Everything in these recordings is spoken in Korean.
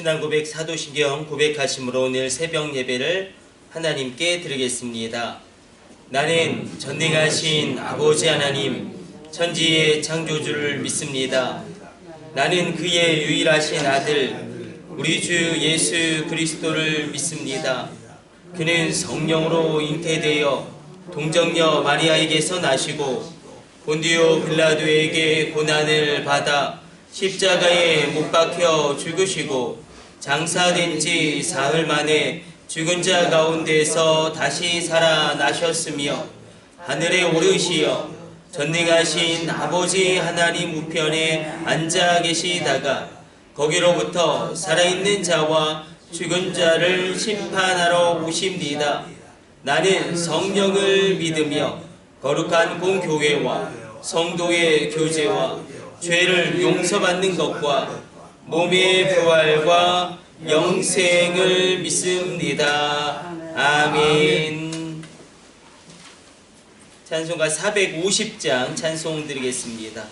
신앙 고백 사도신경 고백하심으로 오늘 새벽 예배를 하나님께 드리겠습니다. 나는 전능하신 아버지 하나님, 천지의 창조주를 믿습니다. 나는 그의 유일하신 아들, 우리 주 예수 그리스도를 믿습니다. 그는 성령으로 잉태되어 동정녀 마리아에게서 나시고 본디오 빌라도에게 고난을 받아 십자가에 못 박혀 죽으시고 장사된 지 사흘 만에 죽은 자 가운데서 다시 살아나셨으며 하늘에 오르시어 전능하신 아버지 하나님 우편에 앉아 계시다가 거기로부터 살아있는 자와 죽은 자를 심판하러 오십니다. 나는 성령을 믿으며 거룩한 공교회와 성도의 교제와 죄를 용서받는 것과 몸의 부활과 영생을 믿습니다. 아멘. 찬송가 450장 찬송 드리겠습니다.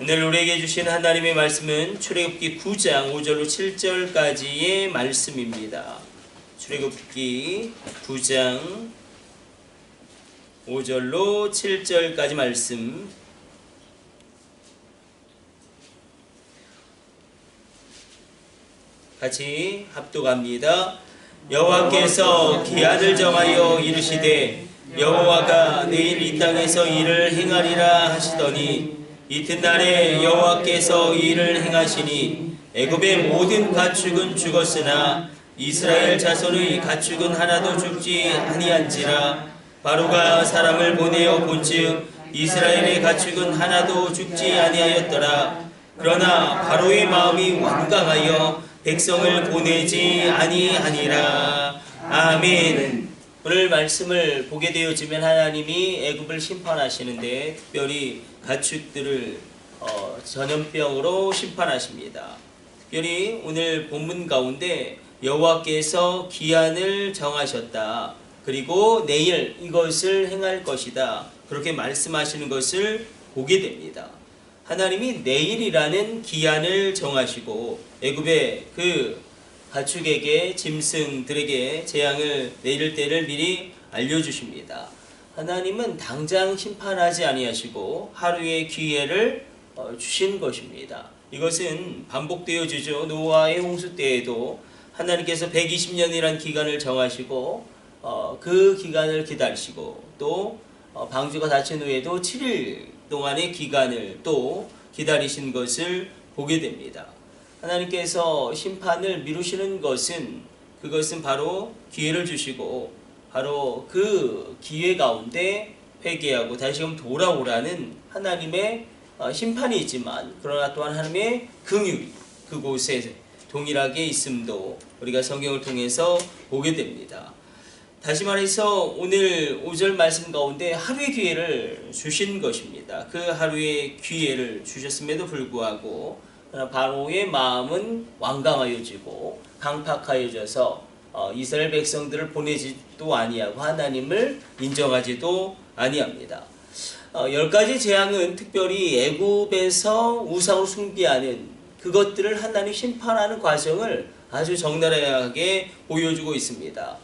오늘 우리에게 주신 하나님의 말씀은 출애굽기 9장 5절로 7절까지의 말씀입니다. 출애굽기 9장 5절로 7절까지 말씀 같이 합독합니다. 여호와께서 기한을 정하여 이르시되 여호와가 내일 이 땅에서 일을 행하리라 하시더니 이튿날에 여호와께서 일을 행하시니 애굽의 모든 가축은 죽었으나 이스라엘 자손의 가축은 하나도 죽지 아니한지라. 바로가 사람을 보내어 본즉 이스라엘의 가축은 하나도 죽지 아니하였더라. 그러나 바로의 마음이 완강하여 백성을 보내지 아니하니라. 아멘. 오늘 말씀을 보게 되어지면 하나님이 애굽을 심판하시는데 특별히 가축들을 전염병으로 심판하십니다. 특별히 오늘 본문 가운데 여호와께서 기한을 정하셨다. 그리고 내일 이것을 행할 것이다. 그렇게 말씀하시는 것을 보게 됩니다. 하나님이 내일이라는 기한을 정하시고 애굽의 그 가축에게 짐승들에게 재앙을 내릴 때를 미리 알려주십니다. 하나님은 당장 심판하지 아니하시고 하루의 기회를 주신 것입니다. 이것은 반복되어지죠. 노아의 홍수 때에도 하나님께서 120년이라는 기간을 정하시고 그 기간을 기다리시고 또 방주가 닫힌 후에도 7일 동안의 기간을 또 기다리신 것을 보게 됩니다. 하나님께서 심판을 미루시는 것은 그것은 바로 기회를 주시고 바로 그 기회 가운데 회개하고 다시금 돌아오라는 하나님의 심판이 있지만 그러나 또한 하나님의 긍휼이 그곳에 동일하게 있음도 우리가 성경을 통해서 보게 됩니다. 다시 말해서 오늘 5절 말씀 가운데 하루의 기회를 주신 것입니다. 그 하루의 기회를 주셨음에도 불구하고 바로의 마음은 완강하여지고 강팍하여져서 이스라엘 백성들을 보내지도 아니하고 하나님을 인정하지도 아니합니다. 10가지 재앙은 특별히 애굽에서 우상을 숭배하는 그것들을 하나님 심판하는 과정을 아주 적나라하게 보여주고 있습니다.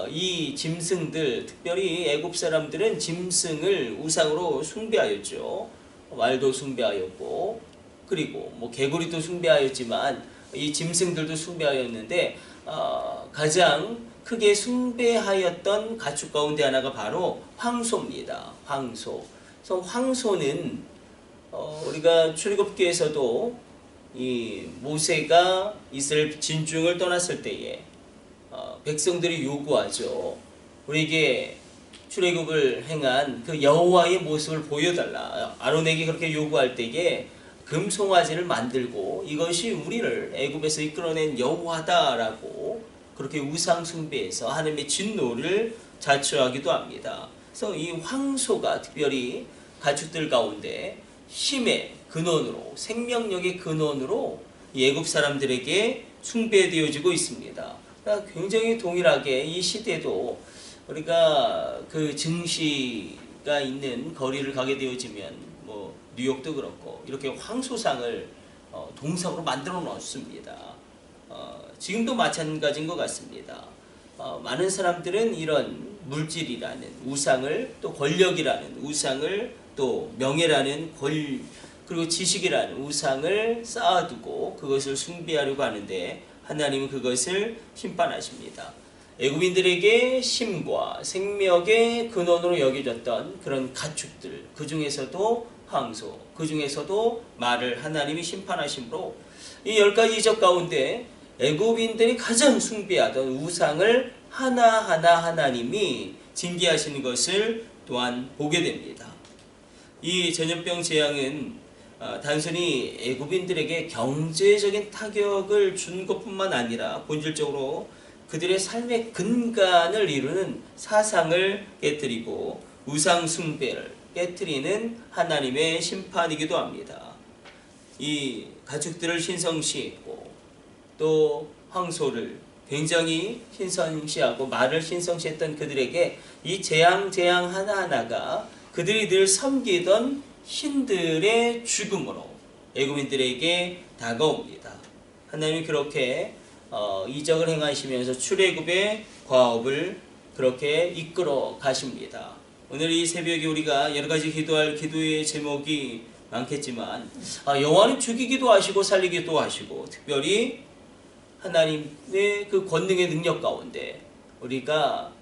이 짐승들, 특별히 애굽 사람들은 짐승을 우상으로 숭배하였죠. 말도 숭배하였고 그리고 개구리도 숭배하였지만 이 짐승들도 숭배하였는데 가장 크게 숭배하였던 가축 가운데 하나가 바로 황소입니다. 황소. 그래서 황소는 우리가 출애굽기에서도 이 모세가 이스라엘 진중을 떠났을 때에 백성들이 요구하죠. 우리에게 출애굽을 행한 그 여호와의 모습을 보여달라. 아론에게 그렇게 요구할 때에 금송아지를 만들고 이것이 우리를 애굽에서 이끌어낸 여호와다라고 그렇게 우상 숭배해서 하나님의 진노를 자초하기도 합니다. 그래서 이 황소가 특별히 가축들 가운데 힘의 근원으로 생명력의 근원으로 애굽 사람들에게 숭배되어지고 있습니다. 그러니까 굉장히 동일하게 이 시대도 우리가 그 증시가 있는 거리를 가게 되어지면 뉴욕도 그렇고 이렇게 황소상을 동상으로 만들어 놓습니다. 지금도 마찬가지인 것 같습니다. 많은 사람들은 이런 물질이라는 우상을 또 권력이라는 우상을 또 명예라는 그리고 지식이라는 우상을 쌓아두고 그것을 숭배하려고 하는데 하나님은 그것을 심판하십니다. 애굽인들에게 힘과 생명의 근원으로 여겨졌던 그런 가축들, 그 중에서도 황소, 그 중에서도 말을 하나님이 심판하심으로 이 10가지 이적 가운데 애굽인들이 가장 숭배하던 우상을 하나하나 하나님이 징계하시는 것을 또한 보게 됩니다. 이 전염병 재앙은 단순히 애굽인들에게 경제적인 타격을 준 것뿐만 아니라 본질적으로 그들의 삶의 근간을 이루는 사상을 깨뜨리고 우상 숭배를 깨뜨리는 하나님의 심판이기도 합니다. 이 가축들을 신성시했고 또 황소를 굉장히 신성시하고 말을 신성시했던 그들에게 이 재앙 하나하나가 그들이 늘 섬기던 신들의 죽음으로 애굽인들에게 다가옵니다. 하나님이 그렇게 이적을 행하시면서 출애굽의 과업을 그렇게 이끌어 가십니다. 오늘 이 새벽에 우리가 여러 가지 기도할 기도의 제목이 많겠지만 여호와는 죽이기도 하시고 살리기도 하시고 특별히 하나님의 그 권능의 능력 가운데 우리가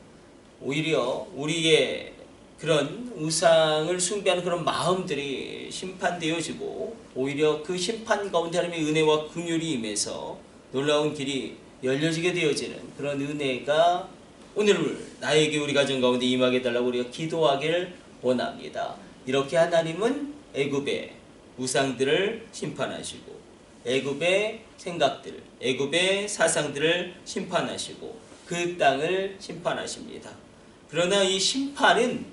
오히려 우리의 그런 우상을 숭배하는 그런 마음들이 심판되어지고 오히려 그 심판 가운데 하나님의 은혜와 긍휼이 임해서 놀라운 길이 열려지게 되어지는 그런 은혜가 오늘 나에게 우리 가정 가운데 임하게 달라고 우리가 기도하기를 원합니다. 이렇게 하나님은 애굽의 우상들을 심판하시고 애굽의 생각들, 애굽의 사상들을 심판하시고 그 땅을 심판하십니다. 그러나 이 심판은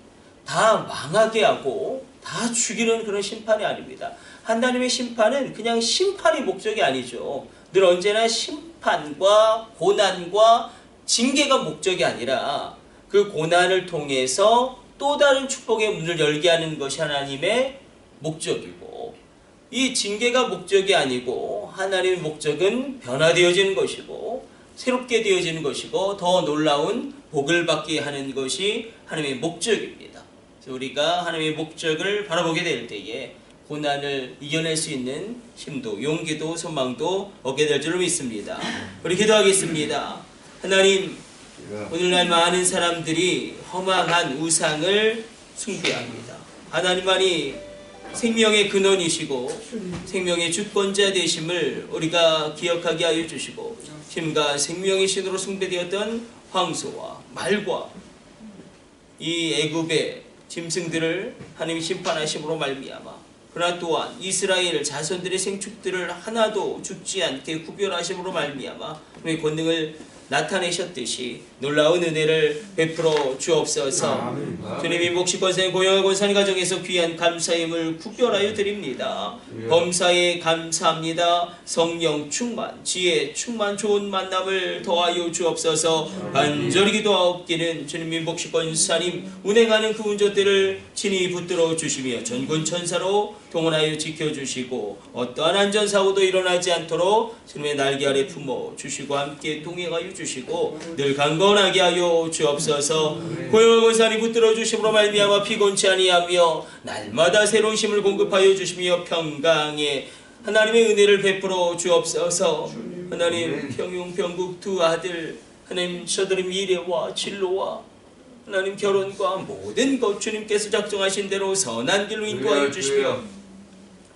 다 망하게 하고 다 죽이는 그런 심판이 아닙니다. 하나님의 심판은 그냥 심판이 목적이 아니죠. 늘 언제나 심판과 고난과 징계가 목적이 아니라 그 고난을 통해서 또 다른 축복의 문을 열게 하는 것이 하나님의 목적이고 이 징계가 목적이 아니고 하나님의 목적은 변화되어지는 것이고 새롭게 되어지는 것이고 더 놀라운 복을 받게 하는 것이 하나님의 목적입니다. 그래서 우리가 하나님의 목적을 바라보게 될 때에 고난을 이겨낼 수 있는 힘도 용기도 소망도 얻게 될 줄로 믿습니다. 우리 기도하겠습니다. 하나님, 오늘날 많은 사람들이 허망한 우상을 숭배합니다. 하나님만이 생명의 근원이시고 생명의 주권자 되심을 우리가 기억하게 하여 주시고, 힘과 생명의 신으로 숭배되었던 황소와 말과 이 애굽의 짐승들을 하나님이 심판하심으로 말미암아, 그러나 또한 이스라엘 자손들의 생축들을 하나도 죽지 않게 구별하심으로 말미암아 우리의 권능을 나타내셨듯이 놀라운 은혜를 베풀어 주옵소서. 주님이 몫이 권세의 고용의 권사님 가정에서 귀한 감사임을 구별하여 드립니다. 범사에 감사합니다. 성령 충만, 지혜 충만, 좋은 만남을 더하여 주옵소서. 간절히 기도하옵기는 주님이 몫이 권사님 운행하는 그 운전대를 친히 붙들어 주시며 전군 천사로 동원하여 지켜주시고 어떠한 안전사고도 일어나지 않도록 주님의 날개 아래 품어 주시고 함께 동행하여 주시고 늘 강건하게 하여 주옵소서. 고용의 권사님 붙들어 주심으로 말미암아 피곤치 아니하며 날마다 새로운 힘을 공급하여 주시며 평강에 하나님의 은혜를 베풀어 주옵소서. 하나님 평용평국 두 아들 하나님 저들의 미래와 진로와 하나님 결혼과 모든 것 주님께서 작정하신 대로 선한 길로 인도하여 주시며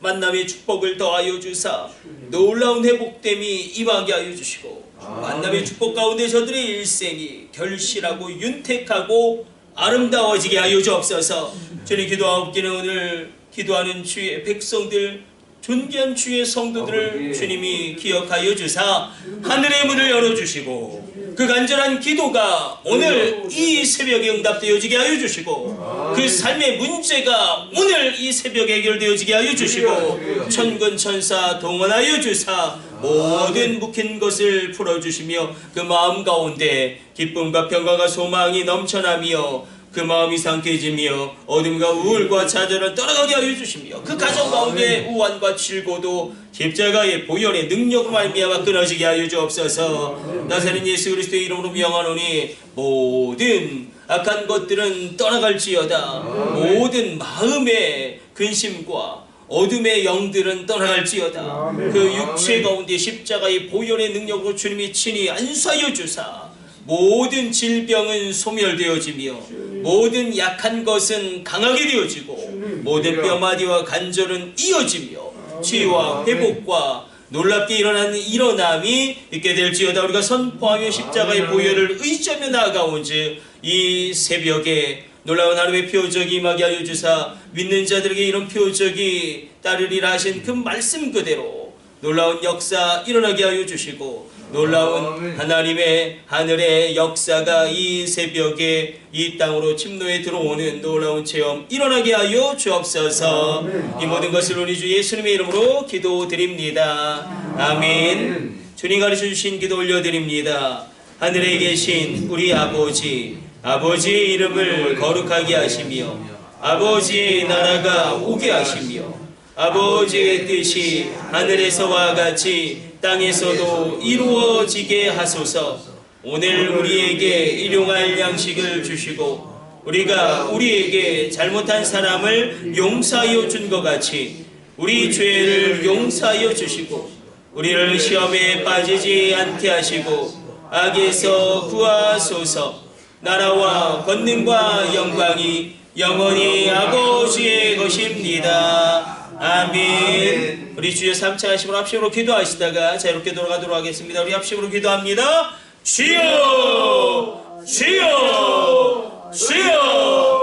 만남의 축복을 더하여 주사 놀라운 회복됨이 임하게 하여 주시고 만남의 축복 가운데 저들의 일생이 결실하고 윤택하고 아름다워지게 하여 주옵소서. 주님 기도하옵기는 오늘 기도하는 주의 백성들 존귀한 주의 성도들을 주님이 기억하여 주사 하늘의 문을 열어주시고 그 간절한 기도가 오늘 이 새벽에 응답되어지게 하여 주시고 그 삶의 문제가 오늘 이 새벽에 해결되어지게 하여 주시고 천군 천사 동원하여 주사 모든 묵힌 것을 풀어주시며 그 마음 가운데 기쁨과 평강과 소망이 넘쳐나며 그 마음이 상쾌해지며 어둠과 우울과 좌절을 떠나가게 하여 주시며 그 가정 가운데 우환과 질고도 십자가의 보혈의 능력으로 말미암아 끊어지게 하여 주옵소서. 나사렛 예수 그리스도의 이름으로 명하노니 모든 악한 것들은 떠나갈지어다. 모든 마음의 근심과 어둠의 영들은 떠나갈지어다. 그 육체 가운데 십자가의 보혈의 능력으로 주님이 친히 안수하여 주사 모든 질병은 소멸되어지며 모든 약한 것은 강하게 되어지고 모든 뼈마디와 관절은 이어지며 치유와 회복과 놀랍게 일어나는 일어남이 있게 될지어다. 우리가 선포하며 십자가의 보혈을 의지하며 나아가온즉 이 새벽에 놀라운 하나님의 표적이 임하게 하여 주사 믿는 자들에게 이런 표적이 따르리라 하신 그 말씀 그대로 놀라운 역사 일어나게 하여 주시고 놀라운 하나님의 하늘의 역사가 이 새벽에 이 땅으로 침노에 들어오는 놀라운 체험 일어나게 하여 주옵소서. 이 모든 것을 우리 주 예수님의 이름으로 기도드립니다. 아멘. 주님 가르쳐 주신 기도 올려드립니다. 하늘에 계신 우리 아버지, 아버지의 이름을 거룩하게 하시며 아버지의 나라가 오게 하시며 아버지의 뜻이 하늘에서와 같이 땅에서도 이루어지게 하소서. 오늘 우리에게 일용할 양식을 주시고 우리가 우리에게 잘못한 사람을 용서하여 준 것 같이 우리 죄를 용서하여 주시고 우리를 시험에 빠지지 않게 하시고 악에서 구하소서. 나라와 권능과 영광이 영원히 아버지의 것입니다. 아멘. 우리 주여 3차 하심으로 합심으로 기도하시다가 자유롭게 돌아가도록 하겠습니다. 우리 합심으로 기도합니다. 주여 주여 주여